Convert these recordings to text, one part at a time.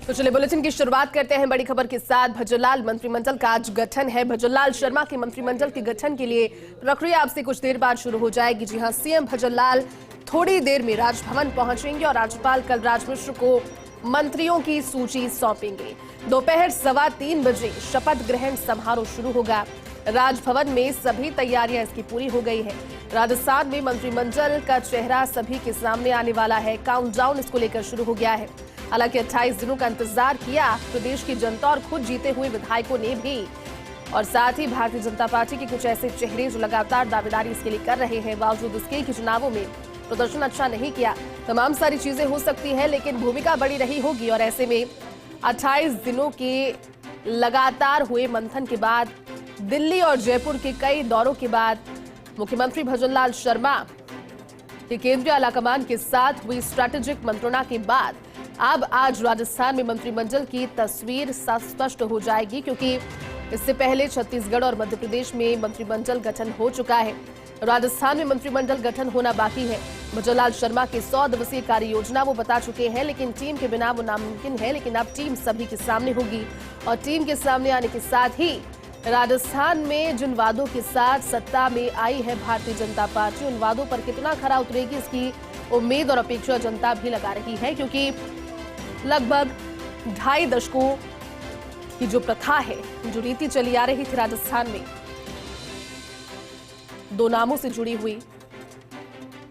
तो चलिए बुलेटिन की शुरुआत करते हैं बड़ी खबर के साथ। भजनलाल मंत्रिमंडल का आज गठन है। भजनलाल शर्मा के मंत्रिमंडल के गठन के लिए प्रक्रिया अब से कुछ देर बाद शुरू हो जाएगी। जी हां, सीएम भजनलाल थोड़ी देर में राजभवन पहुंचेंगे और राज्यपाल कलराज मिश्र को मंत्रियों की सूची सौंपेंगे। दोपहर 3:15 बजे शपथ ग्रहण समारोह शुरू होगा। राजभवन में सभी तैयारियां इसकी पूरी हो गई है। राजस्थान में मंत्रिमंडल का चेहरा सभी के सामने आने वाला है। काउंटडाउन इसको लेकर शुरू हो गया है। हालांकि 28 दिनों का इंतजार किया प्रदेश की जनता और खुद जीते हुए विधायकों ने भी, और साथ ही भारतीय जनता पार्टी के कुछ ऐसे चेहरे जो लगातार दावेदारी इसके लिए कर रहे हैं। बावजूद इसके कि चुनावों में प्रदर्शन अच्छा नहीं किया, तमाम सारी चीजें हो सकती है, लेकिन भूमिका बड़ी रही होगी। और ऐसे में 28 दिनों के लगातार हुए मंथन के बाद, दिल्ली और जयपुर के कई दौरों के बाद, मुख्यमंत्री भजनलाल शर्मा के केंद्रीय आलाकमान के साथ हुई स्ट्रैटेजिक मंत्रणा के बाद अब आज राजस्थान में मंत्रिमंडल की तस्वीर स्पष्ट हो जाएगी, क्योंकि इससे पहले छत्तीसगढ़ और मध्य प्रदेश में मंत्रिमंडल गठन हो चुका है। राजस्थान में मंत्रिमंडल गठन होना बाकी है। भजनलाल शर्मा के 100 दिवसीय कार्य योजना वो बता चुके हैं, लेकिन टीम के बिना वो नामुमकिन है। लेकिन अब टीम सभी के सामने होगी और टीम के सामने आने के साथ ही राजस्थान में जिन वादों के साथ सत्ता में आई है भारतीय जनता पार्टी, उन वादों पर कितना खरा उतरेगी, इसकी उम्मीद और अपेक्षा जनता भी लगा रही है। क्योंकि लगभग 2.5 दशकों की जो प्रथा है, जो रीति चली आ रही थी राजस्थान में, 2 नामों से जुड़ी हुई,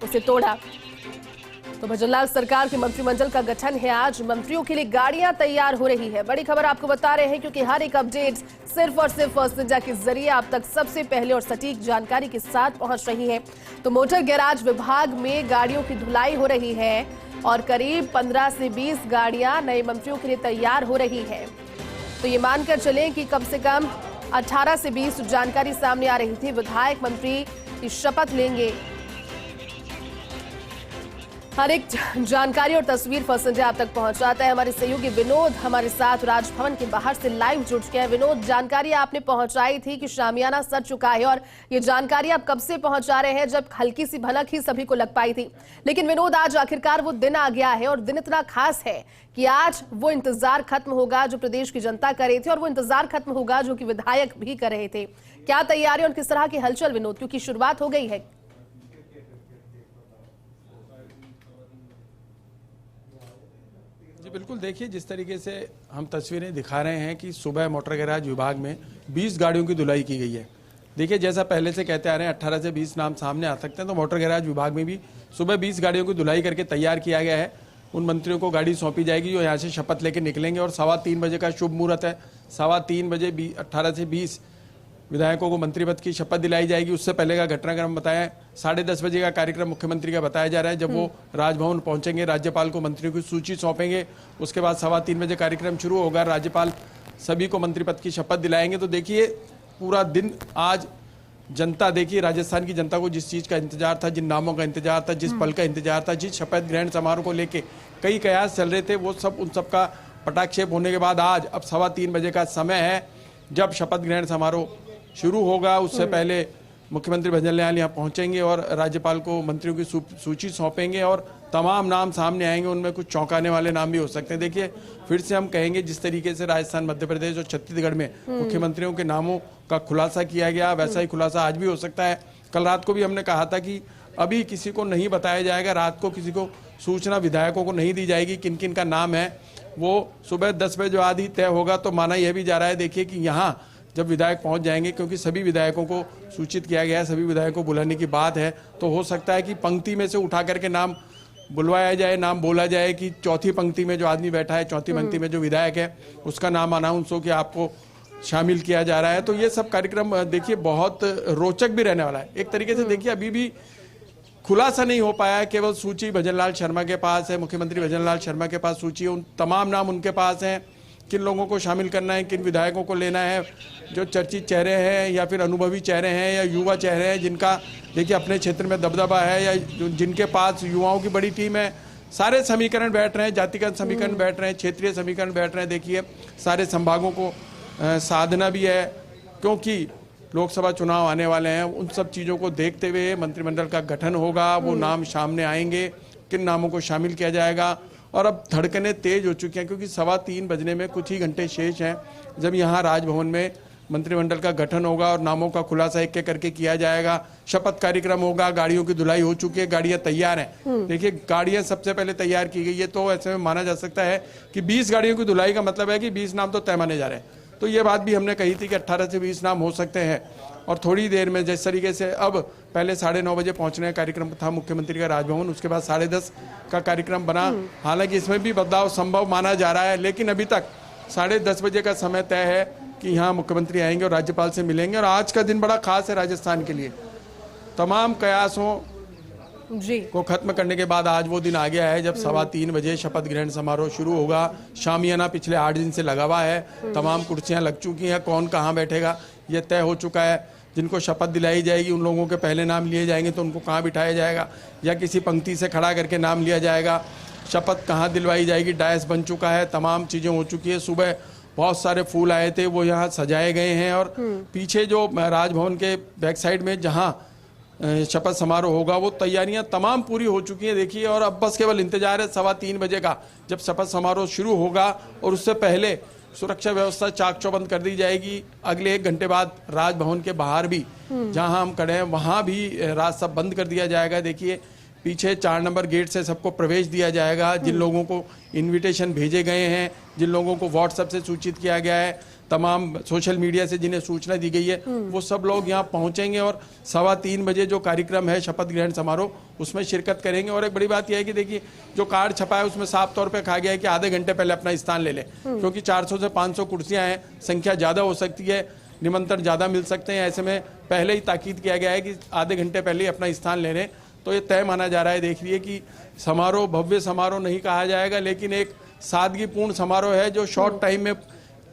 उसे तोड़ा। तो भजनलाल सरकार के मंत्रिमंडल का गठन है आज। मंत्रियों के लिए गाड़ियां तैयार हो रही है। बड़ी खबर आपको बता रहे हैं, क्योंकि हर एक अपडेट सिर्फ और सिर्फ फर्स्ट इंडिया के जरिए आप तक सबसे पहले और सटीक जानकारी के साथ पहुंच रही है। तो मोटर गैराज विभाग में गाड़ियों की धुलाई हो रही है और करीब 15 से 20 गाड़ियां नए मंत्रियों के लिए तैयार हो रही है। तो ये मानकर चलें कि कम से कम 18 से 20 जानकारी सामने आ रही थी। विधायक मंत्री की शपथ लेंगे। हर एक जानकारी और तस्वीर फर्स्ट इंडिया आप तक पहुंचाता है। हमारे सहयोगी विनोद हमारे साथ राजभवन के बाहर से लाइव जुड़ गया है। विनोद, जानकारी आपने पहुंचाई थी कि शामियाना सज चुका है, और ये जानकारी आप कब से पहुंचा रहे हैं, जब हल्की सी भनक ही सभी को लग पाई थी। लेकिन विनोद, आज आखिरकार वो दिन आ गया है, और दिन इतना खास है कि आज वो इंतजार खत्म होगा जो प्रदेश की जनता कर रही थी, और वो इंतजार खत्म होगा जो कि विधायक भी कर रहे थे। क्या तैयारी और किस तरह की हलचल विनोद, क्योंकि शुरुआत हो गई है? जी बिल्कुल, देखिए जिस तरीके से हम तस्वीरें दिखा रहे हैं कि सुबह मोटर गैराज विभाग में 20 गाड़ियों की धुलाई की गई है। देखिए जैसा पहले से कहते आ रहे हैं 18 से 20 नाम सामने आ सकते हैं, तो मोटर गैराज विभाग में भी सुबह 20 गाड़ियों की धुलाई करके तैयार किया गया है। उन मंत्रियों को गाड़ी सौंपी जाएगी जो यहाँ से शपथ लेकर निकलेंगे, और 3:15 बजे का शुभ मुहूर्त है। 3:15 बजे 18 से 20 विधायकों को मंत्री पद की शपथ दिलाई जाएगी। उससे पहले का घटनाक्रम बताया, 10:30 बजे का कार्यक्रम मुख्यमंत्री का बताया जा रहा है, जब वो राजभवन पहुंचेंगे, राज्यपाल को मंत्रियों की सूची सौंपेंगे। उसके बाद 3:15 बजे कार्यक्रम शुरू होगा, राज्यपाल सभी को मंत्री पद की शपथ दिलाएंगे। तो देखिए पूरा दिन आज जनता, देखिए राजस्थान की जनता को जिस चीज़ का इंतजार था, जिन नामों का इंतजार था, जिस पल का इंतजार था, जिस शपथ ग्रहण समारोह को लेके कई कयास चल रहे थे, वो सब उन सब का पटाक्षेप होने के बाद आज अब 3:15 बजे का समय है जब शपथ ग्रहण समारोह शुरू होगा। उससे पहले मुख्यमंत्री भजनलाल यहाँ पहुंचेंगे और राज्यपाल को मंत्रियों की सूची सौंपेंगे, और तमाम नाम सामने आएंगे। उनमें कुछ चौंकाने वाले नाम भी हो सकते हैं। देखिए फिर से हम कहेंगे, जिस तरीके से राजस्थान, मध्य प्रदेश और छत्तीसगढ़ में मुख्यमंत्रियों के नामों का खुलासा किया गया, वैसा ही खुलासा आज भी हो सकता है। कल रात को भी हमने कहा था कि अभी किसी को नहीं बताया जाएगा, रात को किसी को सूचना विधायकों को नहीं दी जाएगी किन किन का नाम है। वो सुबह 10 बजे बाद ही तय होगा। तो माना यह भी जा रहा है, देखिए कि यहाँ जब विधायक पहुंच जाएंगे, क्योंकि सभी विधायकों को सूचित किया गया है, सभी विधायकों को बुलाने की बात है, तो हो सकता है कि पंक्ति में से उठा करके नाम बुलवाया जाए, नाम बोला जाए कि चौथी पंक्ति में जो आदमी बैठा है, चौथी पंक्ति में जो विधायक है, उसका नाम अनाउंस हो कि आपको शामिल किया जा रहा है। तो ये सब कार्यक्रम देखिए बहुत रोचक भी रहने वाला है। एक तरीके से देखिए अभी भी खुलासा नहीं हो पाया है, केवल सूची भजनलाल शर्मा के पास है, मुख्यमंत्री भजनलाल शर्मा के पास सूची है, उन तमाम नाम उनके पास हैं। किन लोगों को शामिल करना है, किन विधायकों को लेना है, जो चर्चित चेहरे हैं या फिर अनुभवी चेहरे हैं या युवा चेहरे हैं जिनका देखिए अपने क्षेत्र में दबदबा है, या जिनके पास युवाओं की बड़ी टीम है। सारे समीकरण बैठ रहे हैं, जातिगत समीकरण बैठ रहे हैं, क्षेत्रीय समीकरण बैठ रहे हैं। देखिए सारे संभागों को साधना भी है, क्योंकि लोकसभा चुनाव आने वाले हैं। उन सब चीज़ों को देखते हुए मंत्रिमंडल का गठन होगा, वो नाम सामने आएंगे, किन नामों को शामिल किया जाएगा, और अब धड़कनें तेज हो चुकी हैं, क्योंकि 3:15 बजने में कुछ ही घंटे शेष हैं जब यहाँ राजभवन में मंत्रिमंडल का गठन होगा और नामों का खुलासा एक एक करके किया जाएगा। शपथ कार्यक्रम होगा, गाड़ियों की धुलाई हो चुकी है, गाड़ियां तैयार हैं। देखिए, गाड़ियां सबसे पहले तैयार की गई है, तो ऐसे में माना जा सकता है कि 20 गाड़ियों की धुलाई का मतलब है कि 20 नाम तो तय माने जा रहे हैं। तो ये बात भी हमने कही थी कि 18 से 20 नाम हो सकते हैं। और थोड़ी देर में जिस तरीके से अब पहले 9:30 बजे पहुंचने का कार्यक्रम था मुख्यमंत्री का राजभवन, उसके बाद 10:30 का कार्यक्रम बना। हालांकि इसमें भी बदलाव संभव माना जा रहा है, लेकिन अभी तक 10:30 बजे का समय तय है कि यहाँ मुख्यमंत्री आएंगे और राज्यपाल से मिलेंगे। और आज का दिन बड़ा खास है राजस्थान के लिए। तमाम कयासों को खत्म करने के बाद आज वो दिन आ गया है जब 3:15 बजे शपथ ग्रहण समारोह शुरू होगा। शामियाना पिछले 8 दिन से लगा हुआ है, तमाम कुर्सियां लग चुकी हैं, कौन कहाँ बैठेगा ये तय हो चुका है। जिनको शपथ दिलाई जाएगी उन लोगों के पहले नाम लिए जाएंगे, तो उनको कहाँ बिठाया जाएगा या किसी पंक्ति से खड़ा करके नाम लिया जाएगा। शपथ कहाँ दिलवाई जाएगी, डायस बन चुका है, तमाम चीज़ें हो चुकी है। सुबह बहुत सारे फूल आए थे, वो यहाँ सजाए गए हैं। और पीछे जो राजभवन के बैक साइड में जहाँ शपथ समारोह होगा, वो तैयारियां तमाम पूरी हो चुकी हैं। देखिए, और अब बस केवल इंतजार है 3:15 बजे का, जब शपथ समारोह शुरू होगा। और उससे पहले सुरक्षा व्यवस्था चाक चौबंद कर दी जाएगी। अगले 1 घंटे बाद राजभवन के बाहर भी जहां हम खड़े हैं वहां भी रात सब बंद कर दिया जाएगा। देखिए, पीछे 4 नंबर गेट से सबको प्रवेश दिया जाएगा। जिन लोगों को इनविटेशन भेजे गए हैं, जिन लोगों को व्हाट्सएप से सूचित किया गया है, तमाम सोशल मीडिया से जिन्हें सूचना दी गई है, वो सब लोग यहाँ पहुंचेंगे और 3:15 बजे जो कार्यक्रम है शपथ ग्रहण समारोह, उसमें शिरकत करेंगे। और एक बड़ी बात यह है कि देखिए, जो कार्ड छपा है उसमें साफ तौर पे कहा गया है कि आधे घंटे पहले अपना स्थान ले लें, क्योंकि 400 से 500 कुर्सियां हैं, संख्या ज़्यादा हो सकती है, निमंत्रण ज़्यादा मिल सकते हैं। ऐसे में पहले ही ताकीद किया गया है कि आधे घंटे पहले ही अपना स्थान ले लें। तो ये तय माना जा रहा है। देखिए कि समारोह भव्य समारोह नहीं कहा जाएगा, लेकिन एक सादगीपूर्ण समारोह है जो शॉर्ट टाइम में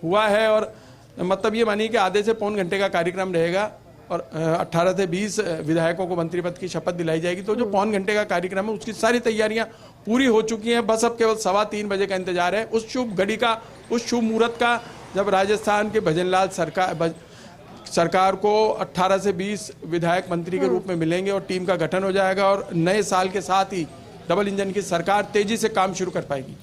हुआ है। और मतलब ये मानिए कि आधे से पौन घंटे का कार्यक्रम रहेगा और 18 से 20 विधायकों को मंत्री पद की शपथ दिलाई जाएगी। तो जो पौन घंटे का कार्यक्रम है उसकी सारी तैयारियां पूरी हो चुकी हैं। बस अब केवल 3:15 बजे का इंतजार है, उस शुभ घड़ी का, उस शुभ मुहूर्त का, जब राजस्थान के भजनलाल सरकार को 18 से 20 विधायक मंत्री के रूप में मिलेंगे और टीम का गठन हो जाएगा। और नए साल के साथ ही डबल इंजन की सरकार तेजी से काम शुरू कर पाएगी।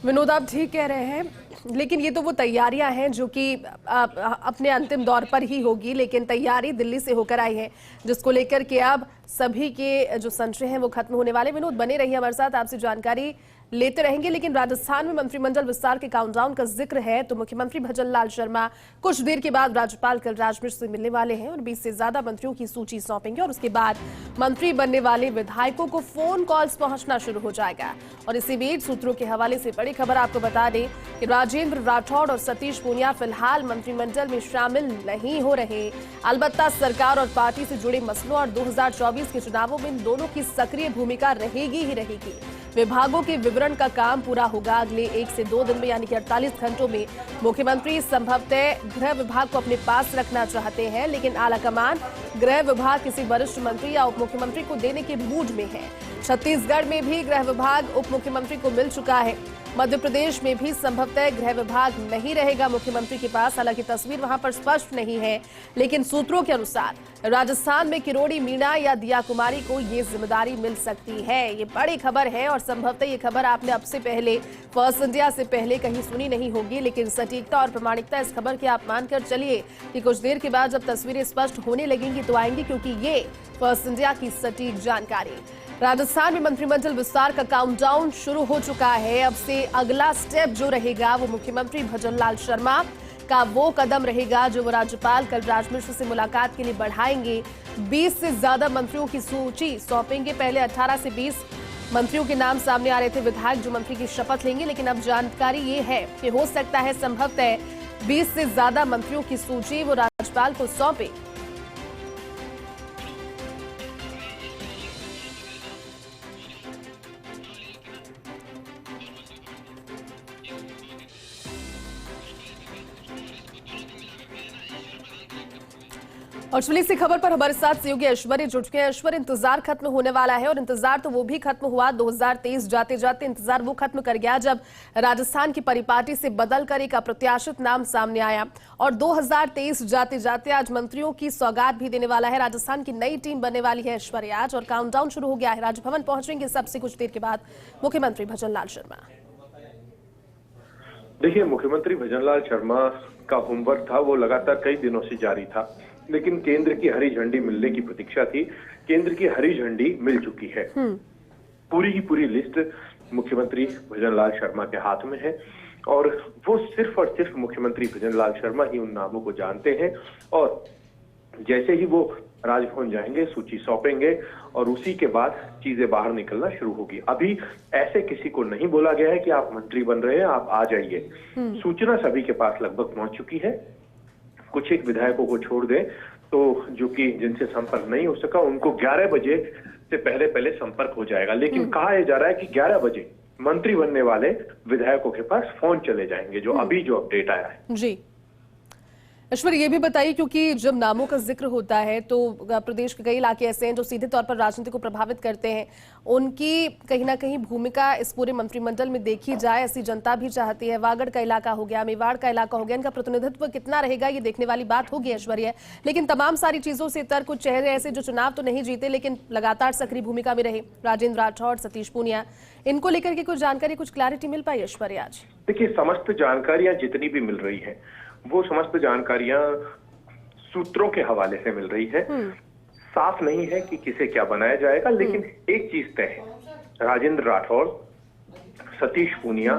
विनोद, आप ठीक कह रहे हैं, लेकिन ये तो वो तैयारियां हैं जो कि अपने अंतिम दौर पर ही होगी, लेकिन तैयारी दिल्ली से होकर आई है, जिसको लेकर के अब सभी के जो संशय हैं वो खत्म होने वाले। विनोद, बने रहिए हमारे साथ, आपसे जानकारी लेते रहेंगे। लेकिन राजस्थान में मंत्रिमंडल विस्तार के काउंटडाउन का जिक्र है, तो मुख्यमंत्री भजनलाल शर्मा कुछ देर के बाद राज्यपाल कलराज मिश्र से मिलने वाले हैं और 20 से ज्यादा मंत्रियों की सूची सौंपेंगे। और उसके बाद मंत्री बनने वाले विधायकों को फोन कॉल्स पहुंचना शुरू हो जाएगा। और इसी बीच सूत्रों के हवाले से बड़ी खबर आपको बता दें कि राजेंद्र राठौड़ और सतीश पूनिया फिलहाल मंत्रिमंडल में शामिल नहीं हो रहे। अलबत्ता सरकार और पार्टी से जुड़े मसलों और 2024 के चुनावों में इन दोनों की सक्रिय भूमिका रहेगी ही रहेगी। विभागों के विवरण का काम पूरा होगा अगले 1 से 2 दिन में, यानी कि 48 घंटों में। मुख्यमंत्री संभवतः गृह विभाग को अपने पास रखना चाहते हैं, लेकिन आलाकमान गृह विभाग किसी वरिष्ठ मंत्री या उप मुख्यमंत्री को देने के मूड में है। छत्तीसगढ़ में भी गृह विभाग उप मुख्यमंत्री को मिल चुका है। मध्य प्रदेश में भी संभवतः गृह विभाग नहीं रहेगा मुख्यमंत्री के पास, हालांकि तस्वीर वहां पर स्पष्ट नहीं है। लेकिन सूत्रों के अनुसार राजस्थान में किरोड़ी मीणा या दिया कुमारी को ये जिम्मेदारी मिल सकती है। ये बड़ी खबर है और संभवतः ये खबर आपने अब से पहले फर्स्ट इंडिया से पहले कहीं सुनी नहीं होगी, लेकिन सटीकता और प्रामाणिकता इस खबर के आप मानकर चलिए कि कुछ देर के बाद जब तस्वीरें स्पष्ट होने लगेंगी तो आएंगी, क्योंकि ये फर्स्ट इंडिया की सटीक जानकारी। राजस्थान में मंत्रिमंडल विस्तार का काउंटडाउन शुरू हो चुका है। अब से अगला स्टेप जो रहेगा वो मुख्यमंत्री भजनलाल शर्मा का वो कदम रहेगा जो वो राज्यपाल कलराज मिश्र से मुलाकात के लिए बढ़ाएंगे। 20 से ज्यादा मंत्रियों की सूची सौंपेंगे। पहले 18 से 20 मंत्रियों के नाम सामने आ रहे थे, विधायक जो मंत्री की शपथ लेंगे, लेकिन अब जानकारी ये है कि हो सकता है संभवतः 20 से ज्यादा मंत्रियों की सूची वो राज्यपाल को सौंपे। और चलिए इसी खबर पर हमारे साथ सहयोगी ऐश्वर्य जुट गए हैं। ऐश्वर्य, इंतजार खत्म होने वाला है और इंतजार तो वो भी खत्म हुआ 2023 जाते जाते इंतजार वो खत्म कर गया जब राजस्थान की परिपाटी से बदलकर एक अप्रत्याशित नाम सामने आया। और 2023 जाते जाते आज मंत्रियों की सौगात भी देने वाला है। राजस्थान की नई टीम बनने वाली है ऐश्वर्य आज, और काउंटडाउन शुरू हो गया है। राजभवन पहुंचेंगे सबसे कुछ देर के बाद मुख्यमंत्री भजनलाल शर्मा। देखिए, मुख्यमंत्री भजनलाल शर्मा का होमवर्क था वो लगातार कई दिनों से जारी था, लेकिन केंद्र की हरी झंडी मिलने की प्रतीक्षा थी। केंद्र की हरी झंडी मिल चुकी है। पूरी की पूरी लिस्ट मुख्यमंत्री भजनलाल शर्मा के हाथ में है और वो सिर्फ और सिर्फ मुख्यमंत्री भजनलाल शर्मा ही उन नामों को जानते हैं और जैसे ही वो राजभवन जाएंगे, सूची सौंपेंगे और उसी के बाद चीजें बाहर निकलना शुरू होगी। अभी ऐसे किसी को नहीं बोला गया है कि आप मंत्री बन रहे हैं, आप आ जाइए। सूचना सभी के पास लगभग पहुंच चुकी है। कुछ एक विधायकों को छोड़ दें तो जो कि जिनसे संपर्क नहीं हो सका, उनको 11 बजे से पहले पहले संपर्क हो जाएगा। लेकिन कहा यह जा रहा है कि 11 बजे मंत्री बनने वाले विधायकों के पास फोन चले जाएंगे, जो अभी जो अपडेट आया है। जी ईश्वर, ये भी बताइए, क्योंकि जब नामों का जिक्र होता है तो प्रदेश के कई इलाके ऐसे हैं जो सीधे तौर पर राजनीति को प्रभावित करते हैं। उनकी कहीं ना कहीं भूमिका इस पूरे मंत्रिमंडल में देखी जाए, ऐसी जनता भी चाहती है। वागड़ का इलाका हो गया, मेवाड़ का इलाका हो गया, इनका प्रतिनिधित्व कितना रहेगा ये देखने वाली बात होगी ऐश्वर्या। लेकिन तमाम सारी चीजों से इतर कुछ चेहरे ऐसे जो चुनाव तो नहीं जीते लेकिन लगातार सक्रिय भूमिका में रहे, राजेंद्र राठौड़, सतीश पूनिया, इनको लेकर के कुछ जानकारी, कुछ क्लैरिटी मिल पाई ऐश्वर्या आज? देखिए, समस्त जानकारियां जितनी भी मिल रही है वो समस्त जानकारियां सूत्रों के हवाले से मिल रही है। साफ नहीं है कि किसे क्या बनाया जाएगा, लेकिन एक चीज तय है, राजेंद्र राठौड़, सतीश पूनिया,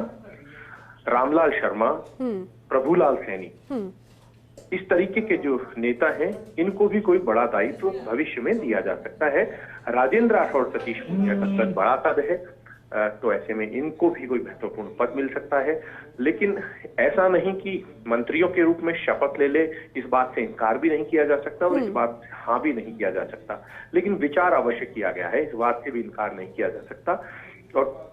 रामलाल शर्मा, प्रभुलाल सैनी, इस तरीके के जो नेता हैं, इनको भी कोई बड़ा दायित्व भविष्य में दिया जा सकता है। राजेंद्र राठौड़, सतीश पूनिया का कद बड़ा कद है, तो ऐसे में इनको भी कोई महत्वपूर्ण पद मिल सकता है। लेकिन ऐसा नहीं कि मंत्रियों के रूप में शपथ ले ले, इस बात से इनकार भी नहीं किया जा सकता और इस बात से हाँ भी नहीं किया जा सकता। लेकिन विचार अवश्य किया गया है, इस बात से भी इनकार नहीं किया जा सकता। और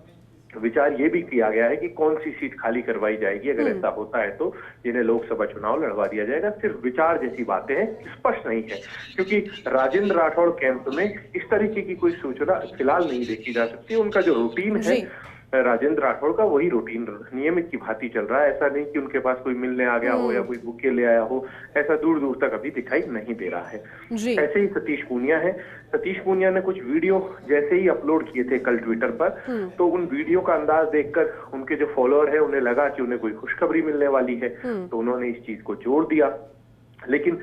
विचार ये भी किया गया है कि कौन सी सीट खाली करवाई जाएगी। अगर ऐसा होता है तो जिन्हें लोकसभा चुनाव लड़वा दिया जाएगा। सिर्फ विचार जैसी बातें हैं, स्पष्ट नहीं है, क्योंकि राजेंद्र राठौड़ कैंप में इस तरीके की कोई सूचना फिलहाल नहीं देखी जा सकती। उनका जो रूटीन है राजेंद्र राठौड़ का, वही रूटीन नियमित की भांति चल रहा है। ऐसा नहीं कि उनके पास कोई मिलने आ गया हो या कोई बुके ले आया हो, ऐसा दूर दूर तक अभी दिखाई नहीं दे रहा है। ऐसे ही सतीश पूनिया है। सतीश पूनिया ने कुछ वीडियो जैसे ही अपलोड किए थे कल ट्विटर पर, तो उन वीडियो का अंदाज देखकर उनके जो फॉलोअर है उन्हें लगा कि उन्हें कोई खुशखबरी मिलने वाली है, तो उन्होंने इस चीज को जोड़ दिया। लेकिन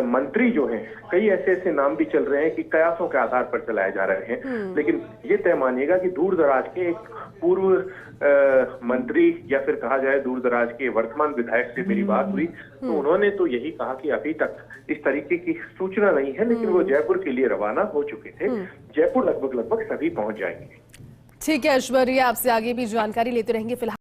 मंत्री जो हैं, कई ऐसे ऐसे नाम भी चल रहे हैं कि कयासों के आधार पर चलाए जा रहे हैं। लेकिन ये तय मानिएगा कि दूर दराज के एक पूर्व मंत्री या फिर कहा जाए दूर दराज के वर्तमान विधायक से मेरी बात हुई, तो उन्होंने तो यही कहा कि अभी तक इस तरीके की सूचना नहीं है, लेकिन वो जयपुर के लिए रवाना हो चुके थे। जयपुर लगभग सभी पहुंच जाएंगे। ठीक है ऐश्वर्या, आपसे आगे भी जानकारी लेते रहेंगे। फिलहाल